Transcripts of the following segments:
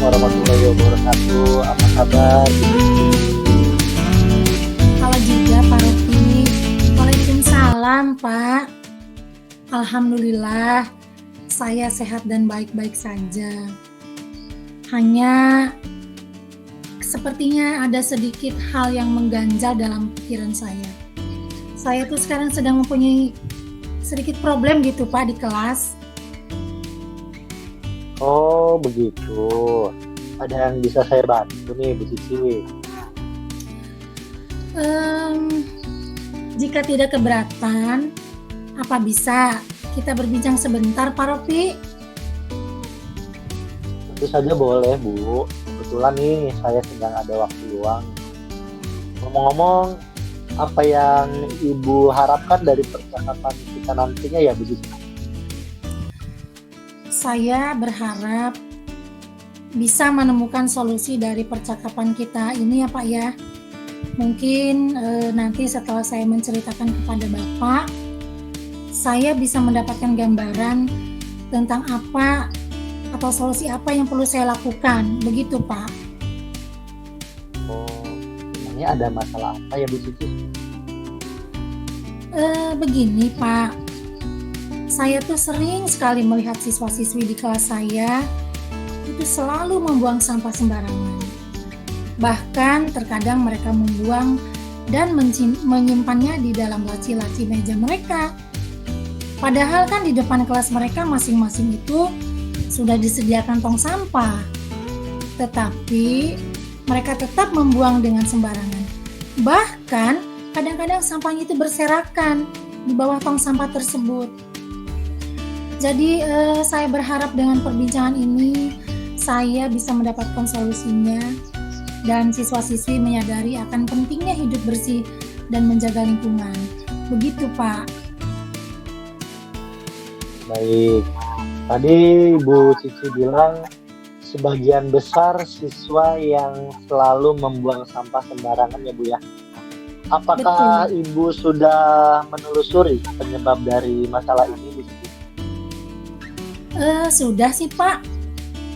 warahmatullahi wabarakatuh. Apa kabar Bu Cici? Halo juga Pak Rofi. Waalaikumsalam Pak. Alhamdulillah saya sehat dan baik-baik saja. Hanya sepertinya ada sedikit hal yang mengganjal dalam pikiran saya. Saya tuh sekarang sedang mempunyai sedikit problem gitu Pak di kelas. Oh begitu. Ada yang bisa saya bantu nih Bu Cici? Jika tidak keberatan, apa bisa kita berbincang sebentar Pak Rofi? Tentu saja boleh Bu. Kebetulan nih saya sedang ada waktu luang. Ngomong-ngomong, apa yang Ibu harapkan dari percakapan kita nantinya ya Bu Cici? Saya berharap bisa menemukan solusi dari percakapan kita ini ya Pak ya. Mungkin nanti setelah saya menceritakan kepada Bapak, saya bisa mendapatkan gambaran tentang apa atau solusi apa yang perlu saya lakukan. Begitu Pak. Oh, memangnya ada masalah apa ya Bu Cici? Begini Pak, saya tuh sering sekali melihat siswa-siswi di kelas saya itu selalu membuang sampah sembarangan. Bahkan terkadang mereka membuang dan menyimpannya di dalam laci-laci meja mereka. Padahal kan di depan kelas mereka masing-masing itu sudah disediakan tong sampah. Tetapi mereka tetap membuang dengan sembarangan. Bahkan kadang-kadang sampahnya itu berserakan di bawah tong sampah tersebut. Jadi saya berharap dengan perbincangan ini saya bisa mendapatkan solusinya dan siswa-siswi menyadari akan pentingnya hidup bersih dan menjaga lingkungan. Begitu Pak. Baik, tadi Bu Cici bilang sebagian besar siswa yang selalu membuang sampah sembarangan ya Bu ya. Apakah Betul. Ibu sudah menelusuri penyebab dari masalah ini Bu Cici? Sudah sih Pak.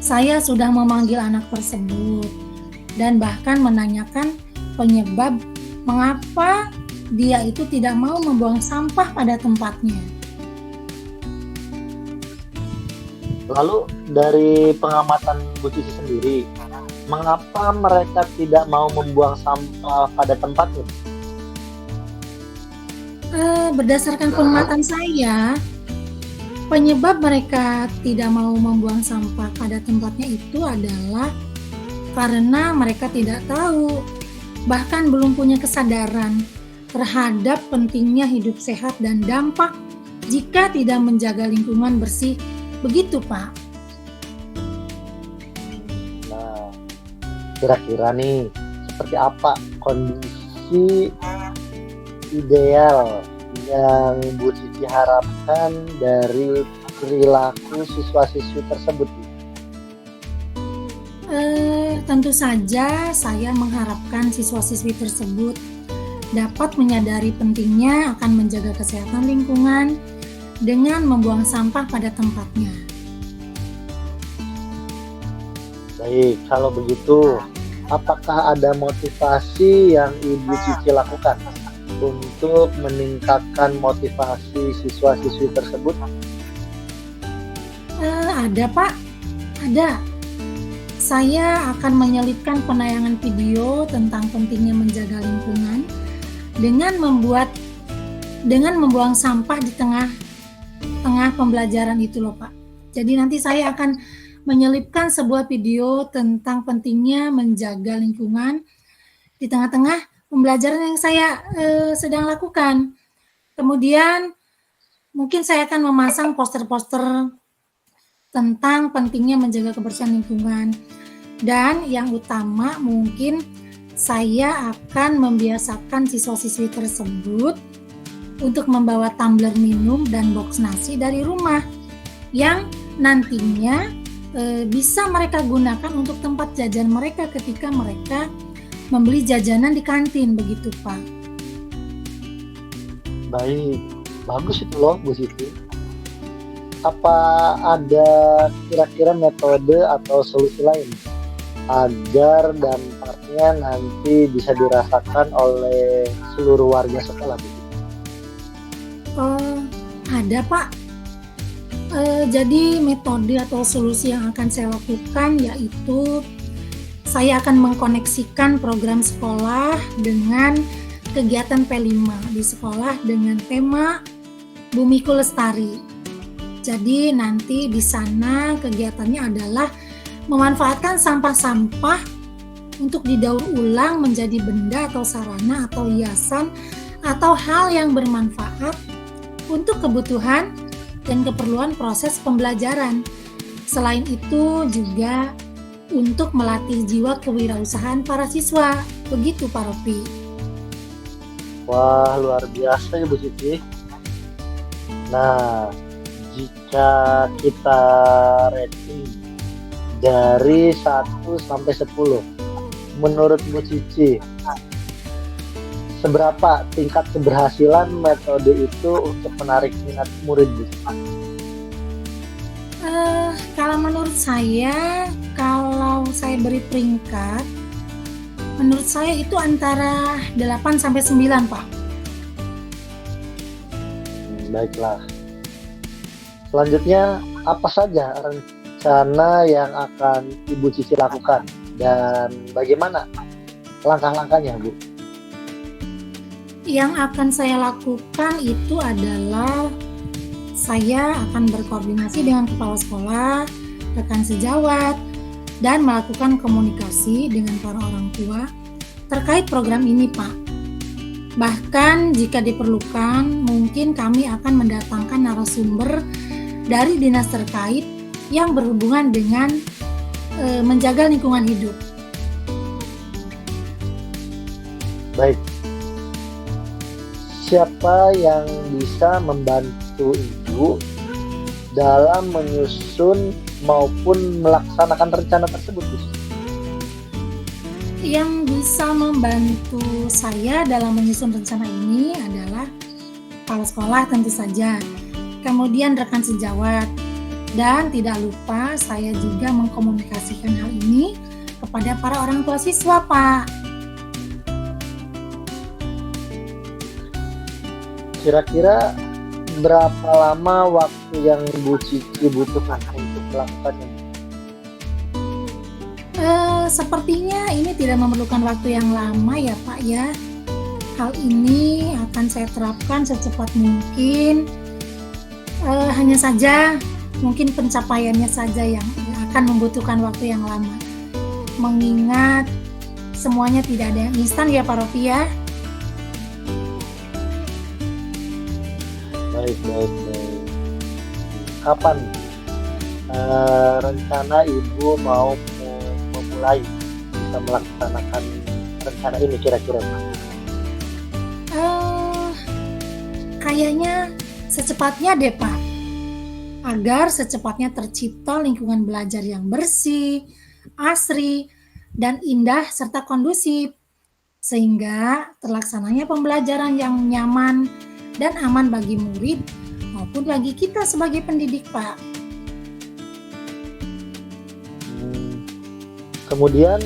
Saya sudah memanggil anak tersebut dan bahkan menanyakan penyebab mengapa dia itu tidak mau membuang sampah pada tempatnya. Lalu dari pengamatan Bu Cici sendiri, mengapa mereka tidak mau membuang sampah pada tempatnya? Berdasarkan pengamatan saya, penyebab mereka tidak mau membuang sampah pada tempatnya itu adalah karena mereka tidak tahu, bahkan belum punya kesadaran terhadap pentingnya hidup sehat dan dampak jika tidak menjaga lingkungan bersih. Begitu, Pak. Nah, kira-kira nih, seperti apa kondisi ideal yang Bu Cici harapkan dari perilaku siswa-siswi tersebut? Tentu saja saya mengharapkan siswa-siswi tersebut dapat menyadari pentingnya akan menjaga kesehatan lingkungan dengan membuang sampah pada tempatnya. Baik, kalau begitu, apakah ada motivasi yang Ibu Cici lakukan untuk meningkatkan motivasi siswa-siswi tersebut? Ada Pak, ada. Saya akan menyelipkan penayangan video tentang pentingnya menjaga lingkungan dengan membuang sampah di tengah pembelajaran itu loh Pak. Jadi nanti saya akan menyelipkan sebuah video tentang pentingnya menjaga lingkungan di tengah-tengah pembelajaran yang saya sedang lakukan. Kemudian mungkin saya akan memasang poster-poster tentang pentingnya menjaga kebersihan lingkungan. Dan yang utama mungkin saya akan membiasakan siswa-siswi tersebut untuk membawa tumbler minum dan box nasi dari rumah yang nantinya bisa mereka gunakan untuk tempat jajan mereka ketika mereka membeli jajanan di kantin, begitu Pak. Baik, bagus itu loh Bu Siti. Apa ada kira-kira metode atau solusi lain agar dampaknya nanti bisa dirasakan oleh seluruh warga sekolah Bu? Ada Pak. Jadi metode atau solusi yang akan saya lakukan yaitu saya akan mengkoneksikan program sekolah dengan kegiatan P5 di sekolah dengan tema Bumiku Lestari. Jadi nanti di sana kegiatannya adalah memanfaatkan sampah-sampah untuk didaur ulang menjadi benda atau sarana atau hiasan atau hal yang bermanfaat untuk kebutuhan dan keperluan proses pembelajaran. Selain itu juga untuk melatih jiwa kewirausahaan para siswa. Begitu Pak Ropi. Wah, luar biasa ya Bu Cici. Nah, jika kita rating dari 1 sampai 10, menurut Bu Cici, seberapa tingkat keberhasilan metode itu untuk menarik minat murid Bu? Kalau menurut saya, kalau saya beri peringkat, menurut saya itu antara 8 sampai 9, Pak. Baiklah. Selanjutnya, apa saja rencana yang akan Ibu Cici lakukan dan bagaimana langkah-langkahnya, Bu? Yang akan saya lakukan itu adalah saya akan berkoordinasi dengan kepala sekolah, rekan sejawat, dan melakukan komunikasi dengan para orang tua terkait program ini, Pak. Bahkan jika diperlukan, mungkin kami akan mendatangkan narasumber dari dinas terkait yang berhubungan dengan menjaga lingkungan hidup. Baik. Siapa yang bisa membantu Ibu dalam menyusun maupun melaksanakan rencana tersebut, Bu? Yang bisa membantu saya dalam menyusun rencana ini adalah kepala sekolah tentu saja, kemudian rekan sejawat, dan tidak lupa saya juga mengkomunikasikan hal ini kepada para orang tua siswa, Pak. Kira-kira berapa lama waktu yang Bu Cici butuhkan untuk melakukannya? Sepertinya ini tidak memerlukan waktu yang lama ya Pak ya. Hal ini akan saya terapkan secepat mungkin. Hanya saja mungkin pencapaiannya saja yang akan membutuhkan waktu yang lama. Mengingat semuanya tidak ada yang instan ya Pak Ropi ya. Baik. Kapan rencana Ibu mau memulai bisa melaksanakan rencana ini kira-kira? Kayaknya secepatnya deh Pak. Agar secepatnya tercipta lingkungan belajar yang bersih, asri, dan indah serta kondusif. Sehingga terlaksananya pembelajaran yang nyaman dan aman bagi murid maupun bagi kita sebagai pendidik, Pak. Kemudian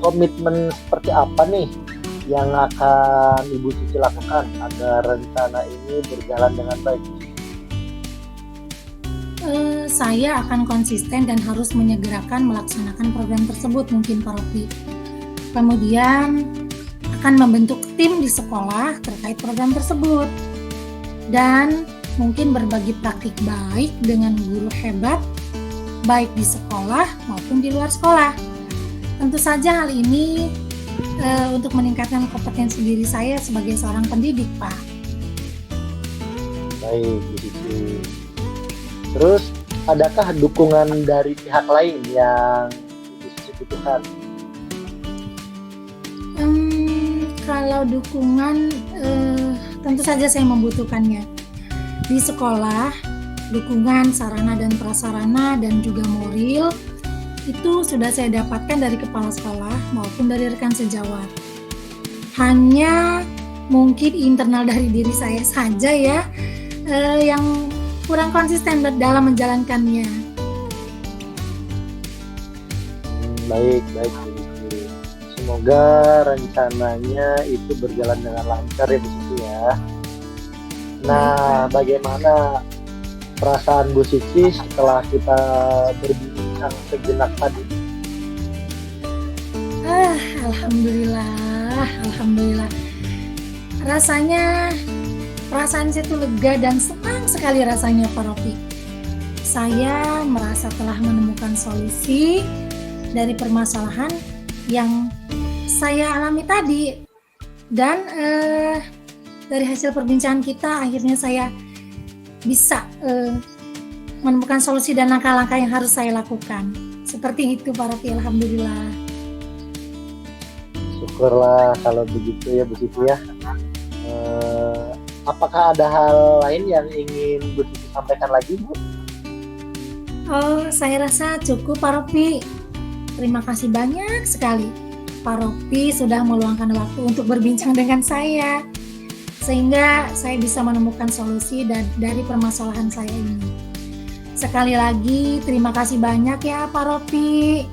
komitmen seperti apa nih yang akan Ibu Cici lakukan agar rencana ini berjalan dengan baik? Saya akan konsisten dan harus menyegerakan melaksanakan program tersebut mungkin Pak Ropi. Kemudian akan membentuk tim di sekolah terkait program tersebut dan mungkin berbagi praktik baik dengan guru hebat baik di sekolah maupun di luar sekolah. Tentu saja hal ini untuk meningkatkan kompetensi diri saya sebagai seorang pendidik, Pak. Baik, Bu Cici. Terus adakah dukungan dari pihak lain yang Ibu Cici butuhkan? Kalau dukungan tentu saja saya membutuhkannya. Di sekolah, dukungan sarana dan prasarana dan juga moral itu sudah saya dapatkan dari kepala sekolah maupun dari rekan sejawat. Hanya mungkin internal dari diri saya saja ya yang kurang konsisten dalam menjalankannya. baik, baik Bu Siti. Semoga rencananya itu berjalan dengan lancar ya Bu Siti ya. Baik, Nah, Pak. bagaimana perasaan Bu Siti setelah kita berbincang sejenak tadi? Ah, alhamdulillah, alhamdulillah. Rasanya, perasaan saya tuh lega dan senang sekali rasanya, Pak Rofi. Saya merasa telah menemukan solusi dari permasalahan yang saya alami tadi. Dan dari hasil perbincangan kita, akhirnya saya bisa menemukan solusi dan langkah-langkah yang harus saya lakukan. Seperti itu, Pak Rofi, alhamdulillah. Syukurlah kalau begitu ya Bu Siti ya. Apakah ada hal lain yang ingin Bu Siti sampaikan lagi Bu? Oh, saya rasa cukup, Pak Rofi. Terima kasih banyak sekali. Pak Rofi sudah meluangkan waktu untuk berbincang dengan saya, sehingga saya bisa menemukan solusi dari permasalahan saya ini. Sekali lagi, terima kasih banyak ya, Pak Rofi.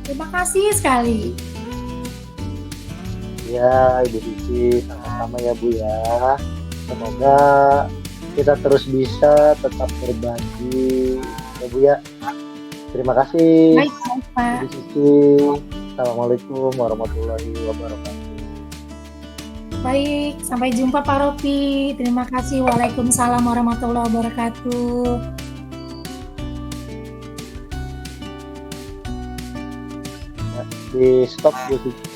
Terima kasih sekali. Ya Ibu Siti, sama-sama ya Bu ya. Semoga kita terus bisa tetap berbagi ya Bu ya. Terima kasih Baik, Pak. Ibu Siti. Assalamualaikum warahmatullahi wabarakatuh. Baik, sampai jumpa Pak Rofi. Terima kasih. Waalaikumsalam warahmatullahi wabarakatuh. Di stop Bu Siti.